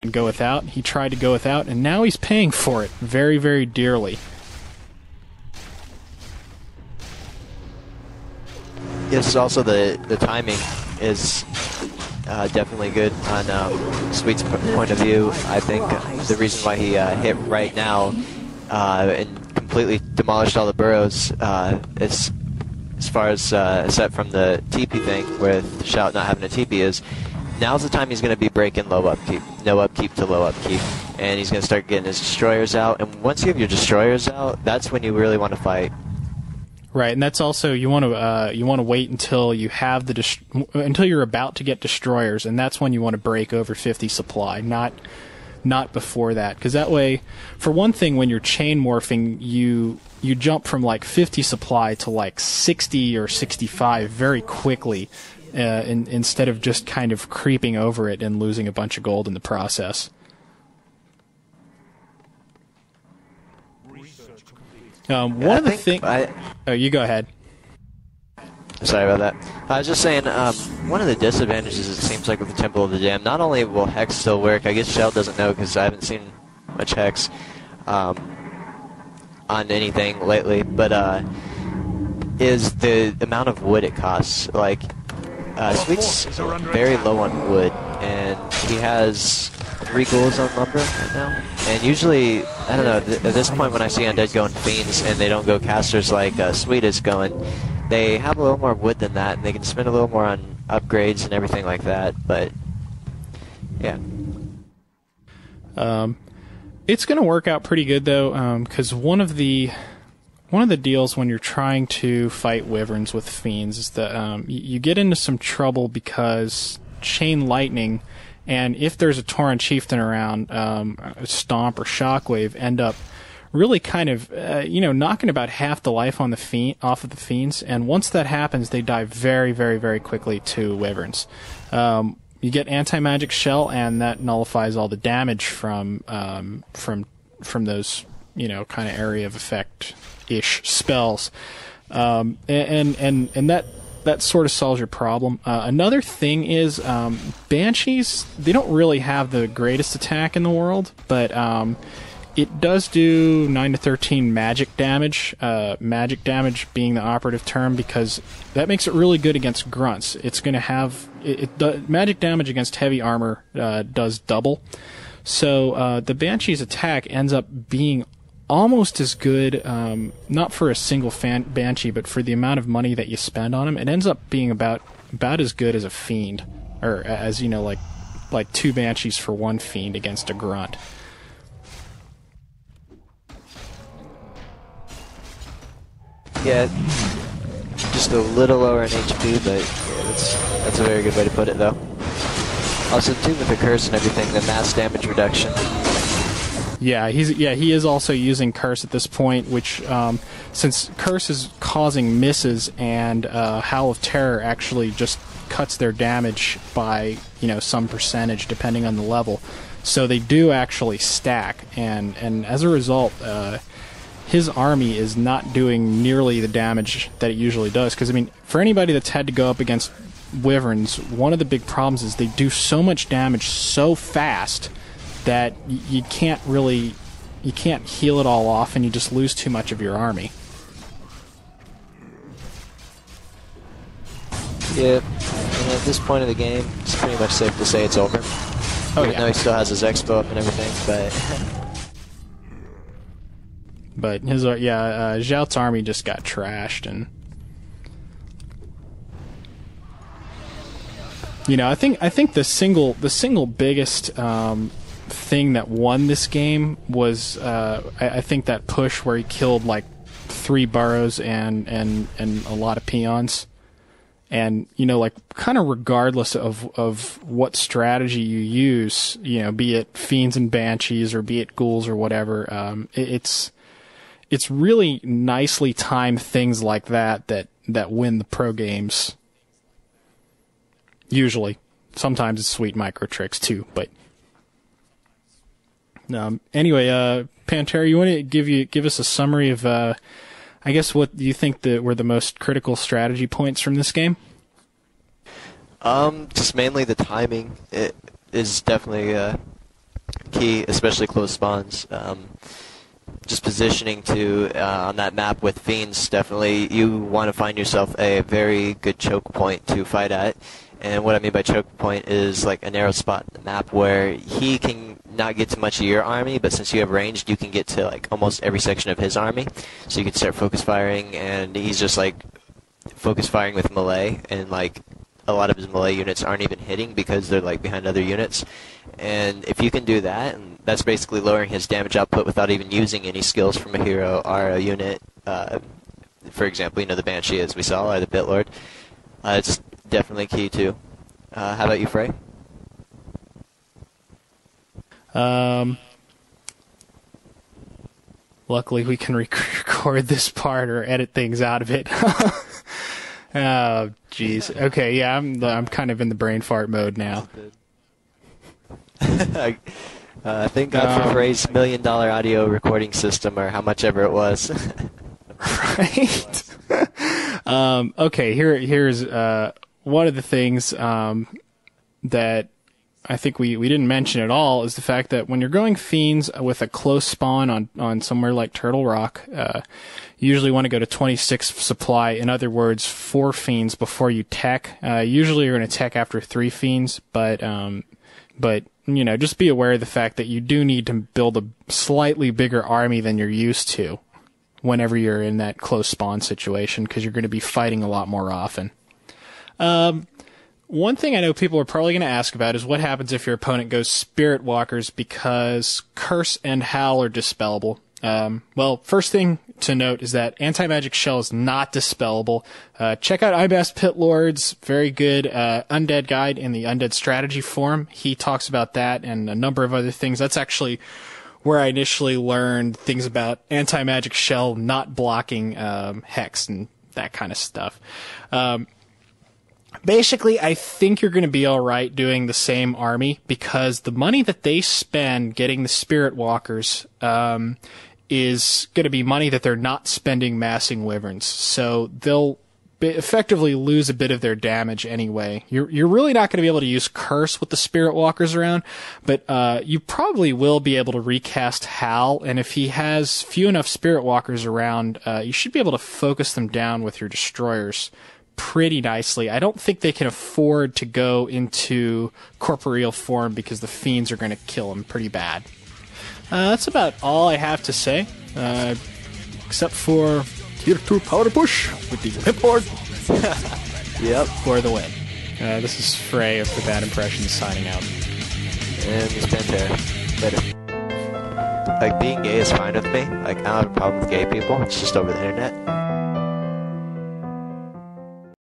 and go without. He tried to go without, and now he's paying for it very, very dearly. Yes, also the timing is definitely good on Sweet's point of view. I think the reason why he hit right now and completely demolished all the burrows is, as far as aside from the TP thing with Shout not having a TP, is now's the time he's going to be breaking low upkeep, no upkeep to low upkeep, and he's going to start getting his destroyers out. And once you have your destroyers out, that's when you really want to fight. Right, and that's also you want to wait until you have until you're about to get destroyers, and that's when you want to break over 50 supply, not before that, because that way, for one thing, when you're chain morphing, you jump from like 50 supply to like 60 or 65 very quickly, instead of just kind of creeping over it and losing a bunch of gold in the process. One of the things... Oh, you go ahead. Sorry about that. I was just saying, one of the disadvantages, it seems like, with the Temple of the Dam, not only will Hex still work, I guess Shell doesn't know because I haven't seen much Hex on anything lately, but is the amount of wood it costs. Like, Sweet's very low on wood, and he has 3 ghouls on lumber right now. And usually, I don't know, at this point when I see Undead going fiends and they don't go casters like Sweet is going, they have a little more wood than that, and they can spend a little more on upgrades and everything like that, but yeah. It's going to work out pretty good, though, because one of the deals when you're trying to fight wyverns with fiends is that you get into some trouble because chain lightning, and if there's a Tauren chieftain around, Stomp or Shockwave end up really kind of knocking about half the life on off of the fiends, and once that happens, they die very, very, very quickly to wyverns. You get anti-magic shell, and that nullifies all the damage from those kind of area of effect-ish spells, and that sort of solves your problem. Another thing is Banshees, they don't really have the greatest attack in the world, but it does do 9 to 13 magic damage. Magic damage being the operative term, because that makes it really good against grunts. It's going to have magic damage against heavy armor does double. So the Banshee's attack ends up being almost as good, not for a single Banshee, but for the amount of money that you spend on him. It ends up being about as good as a fiend, or as like 2 Banshees for 1 fiend against a grunt. Yeah, just a little lower in HP, but yeah, that's a very good way to put it, though. Also, too, with the curse and everything, the mass damage reduction. Yeah, he is also using curse at this point, which since curse is causing misses, and Howl of Terror actually just cuts their damage by some percentage depending on the level, so they do actually stack, and as a result, his army is not doing nearly the damage that it usually does. Because, I mean, for anybody that's had to go up against wyverns, one of the big problems is they do so much damage so fast that you can't heal it all off, and you just lose too much of your army. Yeah, and at this point of the game, it's pretty much safe to say it's over. Even though he still has his expo up and everything, but... But his Zhao's army just got trashed, and I think the single biggest thing that won this game was I think that push where he killed like 3 burrows and a lot of peons, and kind of regardless of what strategy you use, be it fiends and banshees or be it ghouls or whatever, it's really nicely timed things like that win the pro games. Usually. Sometimes it's sweet micro tricks too, but anyway, Pant3ra, you want to give us a summary of I guess what you think were the most critical strategy points from this game? Just mainly the timing. It is definitely key, especially close spawns. Just positioning to on that map with fiends, definitely you want to find yourself a very good choke point to fight at. And what I mean by choke point is like a narrow spot in the map where he can not get to much of your army, but since you have ranged, you can get to like almost every section of his army. So you can start focus firing, and he's just like focus firing with melee, and like a lot of his melee units aren't even hitting because they're like behind other units. And if you can do that, and that's basically lowering his damage output without even using any skills from a hero or a unit. For example, the Banshee, as we saw, or the Pit Lord. It's definitely key too. How about you, Fray? Luckily, we can record this part or edit things out of it. Oh, jeez. Okay, yeah, I'm kind of in the brain fart mode now. Thank God for Fray's $1 million audio recording system, or how much ever it was. Right. Okay, here's one of the things that I think we didn't mention at all is the fact that when you're going fiends with a close spawn on somewhere like Turtle Rock, you usually want to go to 26 supply. In other words, 4 fiends before you tech. Usually you're going to tech after 3 fiends, but just be aware of the fact that you do need to build a slightly bigger army than you're used to whenever you're in that close spawn situation, because you're going to be fighting a lot more often. One thing I know people are probably going to ask about is what happens if your opponent goes Spirit Walkers, because Curse and Howl are dispellable. Well, first thing to note is that Anti-Magic Shell is not dispellable. Check out IBAS Pit Lord's very good Undead guide in the Undead Strategy forum. He talks about that and a number of other things. That's actually where I initially learned things about Anti-Magic Shell not blocking Hex and that kind of stuff. Basically, I think you're going to be all right doing the same army, because the money that they spend getting the Spirit Walkers is going to be money that they're not spending massing Wyverns. So they'll effectively lose a bit of their damage anyway. You're really not going to be able to use Curse with the Spirit Walkers around, but you probably will be able to recast Hal, and if he has few enough Spirit Walkers around, you should be able to focus them down with your Destroyers pretty nicely. I don't think they can afford to go into corporeal form because the fiends are going to kill him pretty bad. That's about all I have to say, except for Tier 2 Power Push with the Pit Lord. Yep. For the win. This is Fray of the Bad Impressions signing out. And this Pant3ra. Later. Like, being gay is fine with me. Like, I don't have a problem with gay people. It's just over the internet.